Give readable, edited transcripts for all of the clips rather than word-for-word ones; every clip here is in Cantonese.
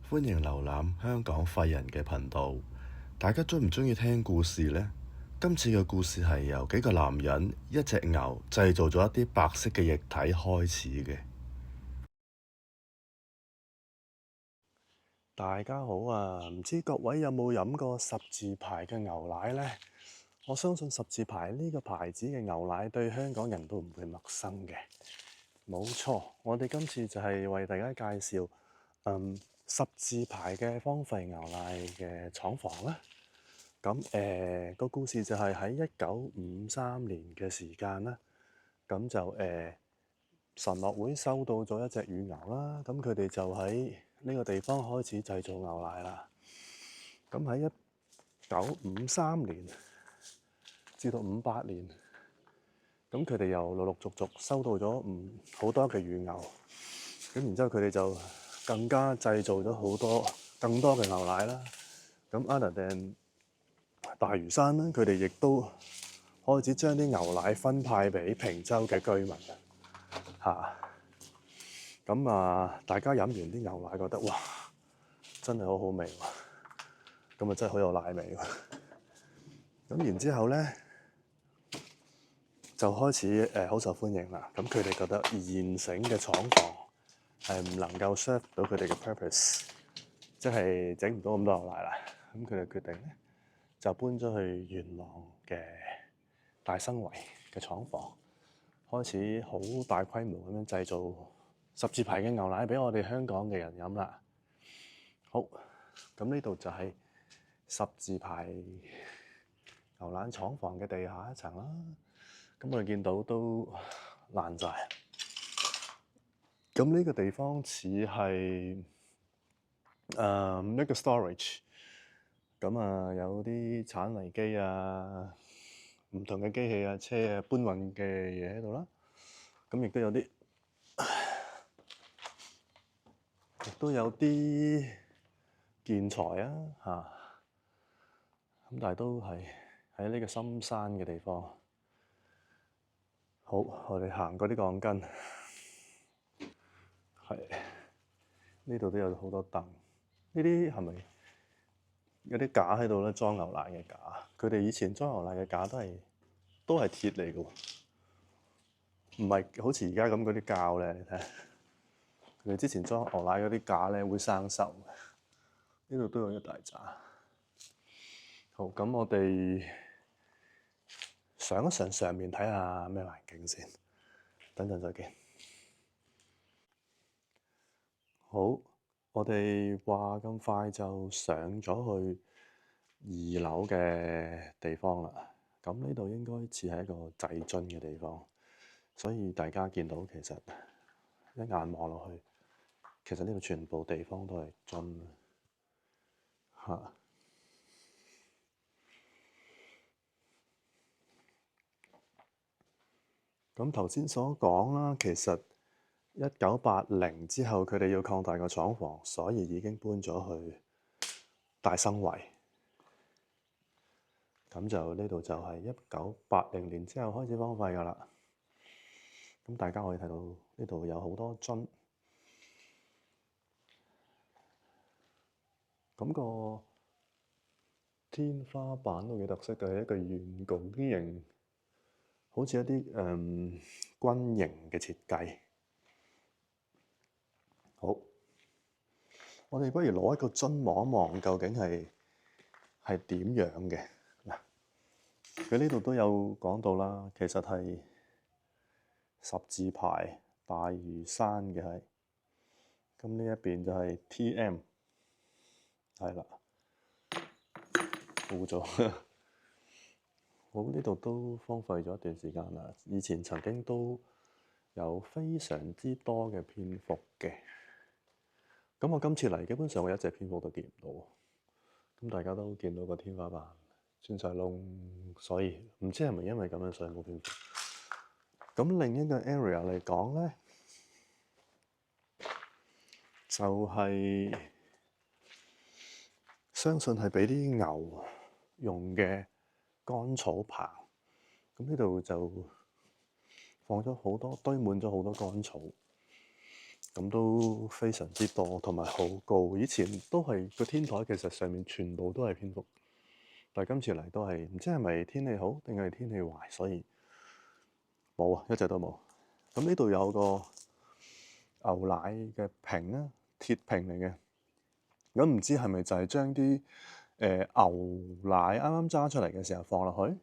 歡迎瀏覽香港廢人嘅頻道。大家鍾唔鍾意聽故事呢？今次嘅故事係由幾個男人、一隻牛製造咗一啲白色嘅液體開始嘅。大家好啊！唔知各位有冇飲過十字牌嘅牛奶呢？我相信十字牌呢個牌子嘅牛奶對香港人都唔會陌生嘅。冇錯，我哋今次就係為大家介紹十字牌嘅荒廢牛奶嘅廠房啦。咁個故事就係喺1953年嘅時間啦。咁就神樂會收到咗一隻乳牛啦。咁佢哋就喺呢個地方開始製造牛奶啦。咁喺1953年至到58年，咁佢哋又陸陸續續收到咗好多嘅乳牛。咁然之後佢哋就更加製造咗更多嘅牛奶啦。咁 other than 大嶼山啦，佢哋亦都開始將啲牛奶分派俾坪洲嘅居民嚇。咁大家飲完啲牛奶覺得哇，真係好好味喎！咁真係好有奶味喎。咁然之後咧，就開始好受歡迎啦。咁佢哋覺得現成嘅廠房係唔能夠 serve 到佢哋嘅 purpose，即係整唔到咁多牛奶啦。咁佢哋決定咧，就搬咗去元朗嘅大生圍嘅廠房，開始好大規模咁樣製造十字牌嘅牛奶俾我哋香港嘅人飲啦。好，咁呢度就係十字牌牛奶廠房嘅地下一層啦。咁我哋見到都爛晒。咁呢個地方似係一個 storage。咁有啲鏟泥機啊，唔同嘅機器啊、車啊、搬運嘅嘢喺度啦。咁亦都有啲建材啊嚇。咁但係都係喺呢個深山嘅地方。好，我哋行過啲鋼筋，係呢度都有好多凳。呢啲係咪有啲架喺度咧？裝牛奶嘅架，佢哋以前裝牛奶嘅架都係鐵嚟嘅喎，唔係好似而家咁嗰啲膠咧。你睇下，佢哋之前裝牛奶嗰啲架咧會生鏽嘅。呢度都有一大紮。好，咁我哋上一上面睇下咩環境先，等陣再見。好，我哋話咁快就上咗去2樓嘅地方啦。咁呢度應該似係一個製樽嘅地方，所以大家見到其實一眼望落去，其實呢度全部地方都係樽嚇。咁頭先所講啦，其實1980之後，佢哋要擴大個廠房，所以已經搬咗去大生圍。咁就呢度就係1980年之後開始荒廢㗎啦。咁大家可以睇到呢度有好多樽。咁個天花板都幾特色嘅，係一個圓拱形，好似一啲軍營嘅設計。好，我哋不如攞一個樽望一望，究竟係點樣嘅嗱？佢呢度都有講到啦，其實係十字牌大嶼山嘅係。咁呢一邊就係 TM， 係啦，污糟。好，呢度都荒廢咗一段時間啦。以前曾經都有非常之多嘅蝙蝠嘅。咁我今次嚟基本上我一隻蝙蝠都見唔到。咁大家都見到個天花板穿晒窿，所以唔知係咪因為咁樣所以冇蝙蝠。咁另一個 area 嚟講咧，就係相信係俾啲牛用嘅乾草棚。咁呢度就放咗好多，堆滿咗好多乾草。咁都非常之多，同埋好高。以前都係個天台，其實上面全部都係蝙蝠，但係今次嚟都係唔知係咪天氣好定係天氣壞，所以冇啊，一隻都冇。咁呢度有個牛奶嘅瓶啊，鐵瓶嚟嘅。咁唔知係咪就係將啲牛奶啱啱揸出嚟嘅時候放落去？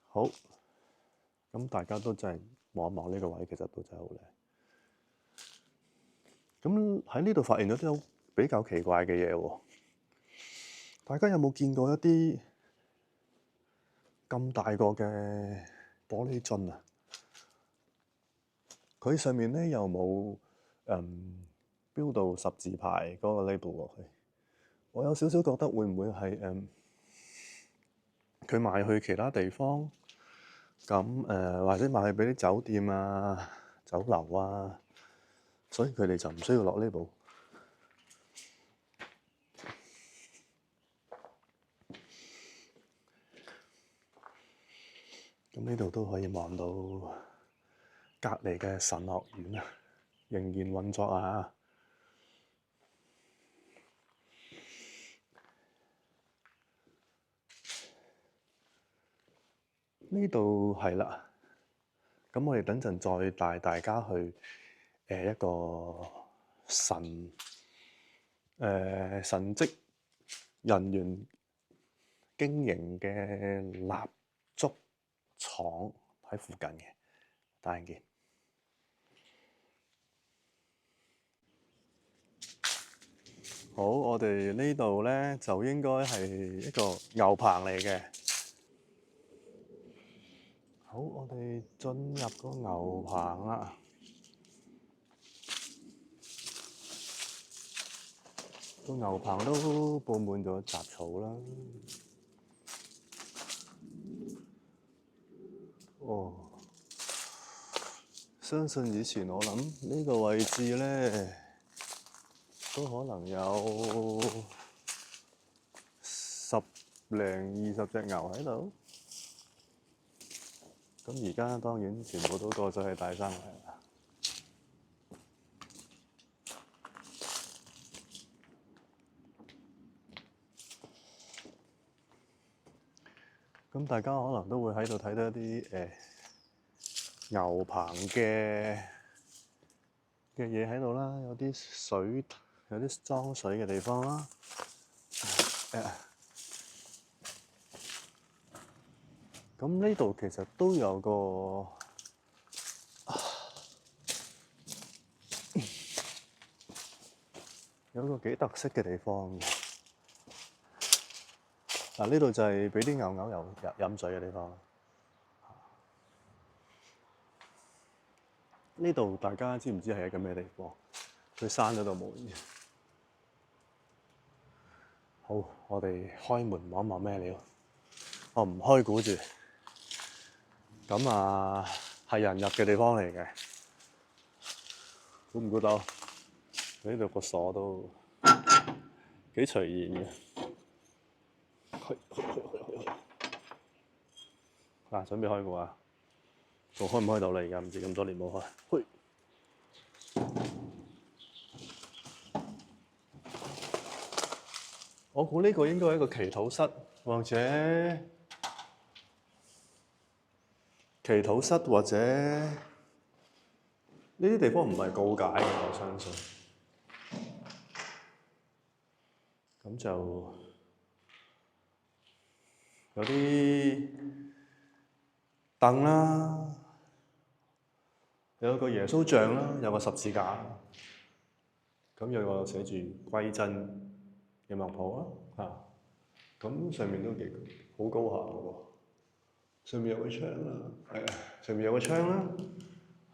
好，咁大家都真係望一望呢個位，其實都真係好靚。咁喺呢度發現咗啲比較奇怪嘅嘢喎。大家有冇見過一啲咁大個嘅玻璃樽啊？佢上面咧又冇標到十字牌嗰個 label 落去。我有少少覺得會唔會係佢賣去其他地方咁或者賣去俾啲酒店啊、酒樓啊，所以佢哋就唔需要落 label。咁呢度都可以望到隔離嘅神樂園啊，仍然運作啊！呢度係啦，咁我哋等陣再帶大家去一個神職人員經營嘅蠟燭廠喺附近嘅，大眼見。好，我哋呢度咧就應該係一個牛棚嚟嘅。好，我哋進入個牛棚啦。個牛棚都佈滿咗雜草啦。哦，相信以前我諗呢個位置咧，都可能有10零20隻牛喺度。咁而家當然全部都過咗去大山嚟啦。咁大家可能都會喺度睇到一啲牛棚嘅嘢喺度啦，有啲水，有啲裝水嘅地方啦。咁呢度其實都有個幾特色嘅地方嘅。嗱，呢度就係俾啲牛飲水嘅地方。呢度大家知唔知係一個咩地方？佢閂咗道門嘅。好，我哋開門望一望咩料。我唔開估住。咁啊，係人入嘅地方嚟嘅。估唔估到？呢度個鎖都幾隨意嘅。嗱，準備開估啊！仲開唔開到啦？而家唔知咁多年冇開。我估呢個應該係一個祈禱室，或者呢啲地方唔係告解嘅，我相信。咁就有啲凳啦，有個耶穌像啦，有個十字架，咁有個寫住歸真嘅幕譜啦，咁上面都幾好高下嘅喎。上面有個窗啦，上面有個窗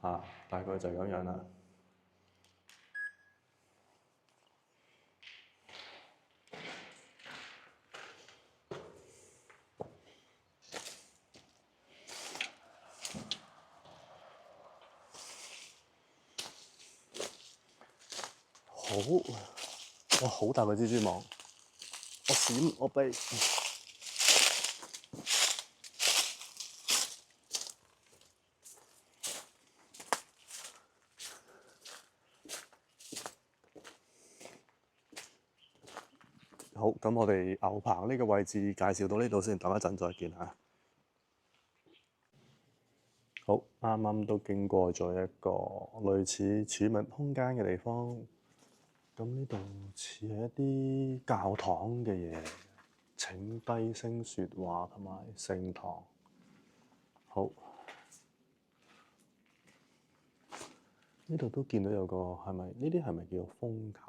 啦，大概就係咁樣啦。好，哇！好大個蜘蛛網，我閃我避。好，咁我哋牛棚呢個位置介紹到呢度先，等一陣再見嚇。好，啱啱都經過咗一個類似儲物空間嘅地方，咁呢度似係一啲教堂嘅嘢，請低聲説話同埋聖堂。好，呢度都見到有個係咪？呢啲係咪叫風琴？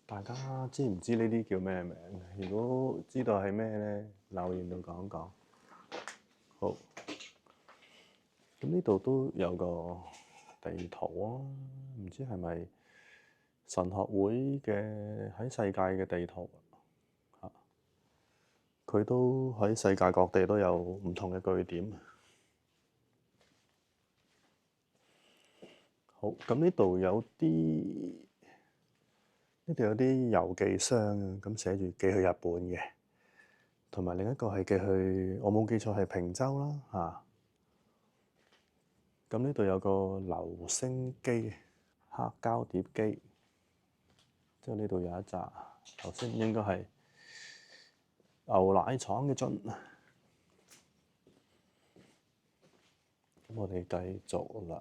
大家知唔知呢啲叫咩名？如果知道係咩呢，留言度講講。好。咁呢度都有個地圖啊，唔知係咪神學會嘅喺世界嘅地圖啊？佢都喺世界各地都有唔同嘅據點。好，咁呢度有啲郵寄箱啊，咁寫住寄去日本嘅，同埋另一個係寄去，我冇記錯係平洲啦嚇。咁呢度有個留聲機、黑膠碟機，之後呢度有一紮，頭先應該係牛奶廠嘅樽。咁我哋繼續啦。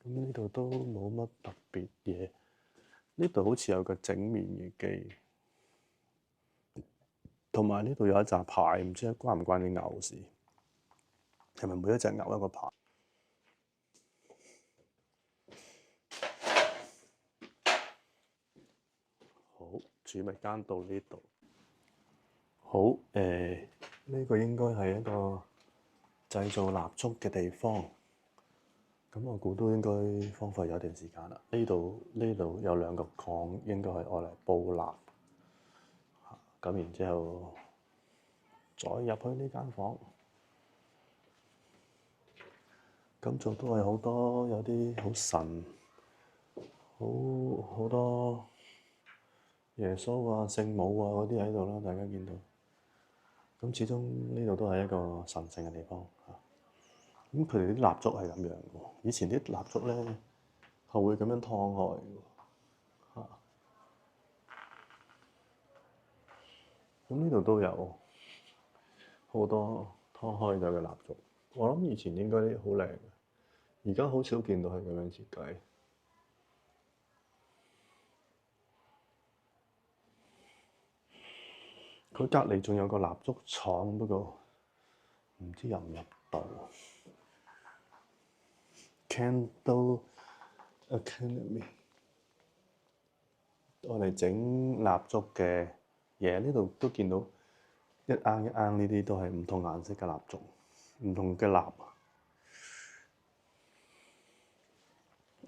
咁呢度都冇乜特別嘢。呢度好似有個整麵嘅機。同埋呢度有一紮牌，唔知關唔關啲牛事？係咪每一隻牛一個牌？好，儲物間到呢度。好，呢個應該係一個製造蠟燭嘅地方。咁我估都應該荒廢有一段時間啦。呢度有兩個礦，應該係愛嚟煲蠟。咁然之後再入去呢間房，咁做都係好多有啲好神，好多耶穌啊、聖母啊嗰啲喺度啦，大家見到。咁始終呢度都係一個神聖嘅地方嚇。咁佢哋啲蠟燭係咁樣嘅，以前啲蠟燭咧係會咁樣燙開嘅嚇。咁呢度都有好多燙開咗嘅蠟燭，我諗以前應該好靚嘅，而家好少見到係咁樣設計。佢隔離仲有個蠟燭廠，不過唔知入唔入到。Candle Academy， 我哋整蠟燭嘅嘢，呢度都見到一罌一罌呢啲都係唔同顏色嘅蠟燭，唔同嘅蠟。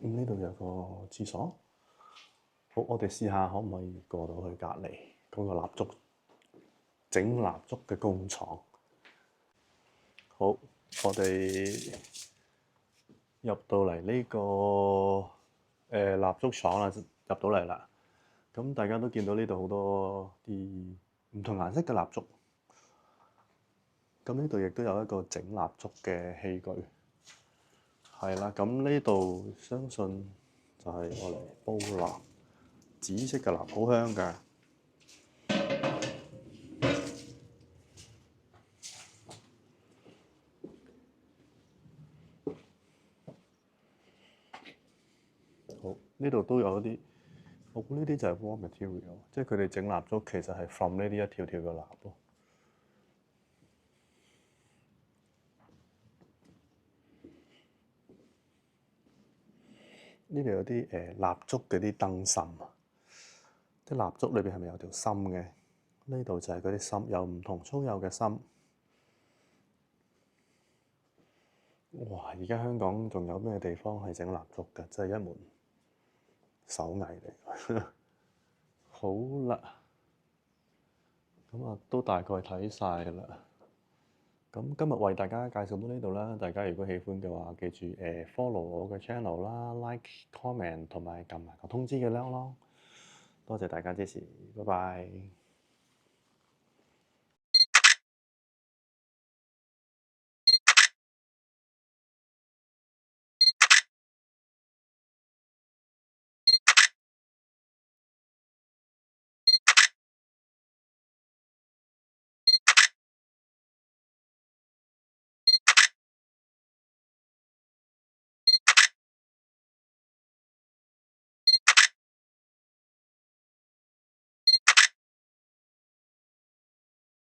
咁呢度有個廁所，好，我哋試下可唔可以過到去隔離嗰個蠟燭整蠟燭嘅工廠。好，我哋入到嚟呢個蠟燭廠啦，入到嚟啦。咁大家都見到呢度好多啲唔同顏色嘅蠟燭。咁呢度亦都有一個整蠟燭嘅器具。係啦，咁呢度相信就係我嚟煲蠟，紫色嘅蠟好香㗎。好，呢度都有一啲，我估呢啲就係 raw material，即係佢哋整蠟燭其實係 from 呢啲一條條嘅蠟咯。呢度有啲蠟燭嗰啲燈芯啊，啲蠟燭裏邊係咪有條芯嘅？呢度就係嗰啲芯，有唔同粗幼嘅芯。哇！而家香港仲有咩地方係整蠟燭㗎？真係一門手藝嚟。好啦，咁啊都大概睇晒啦。咁今日為大家介紹到呢度啦。大家如果喜歡嘅話，記住follow 我嘅 channel 啦，like、comment 同埋撳埋個通知嘅鈴咯。多謝大家支持，拜拜。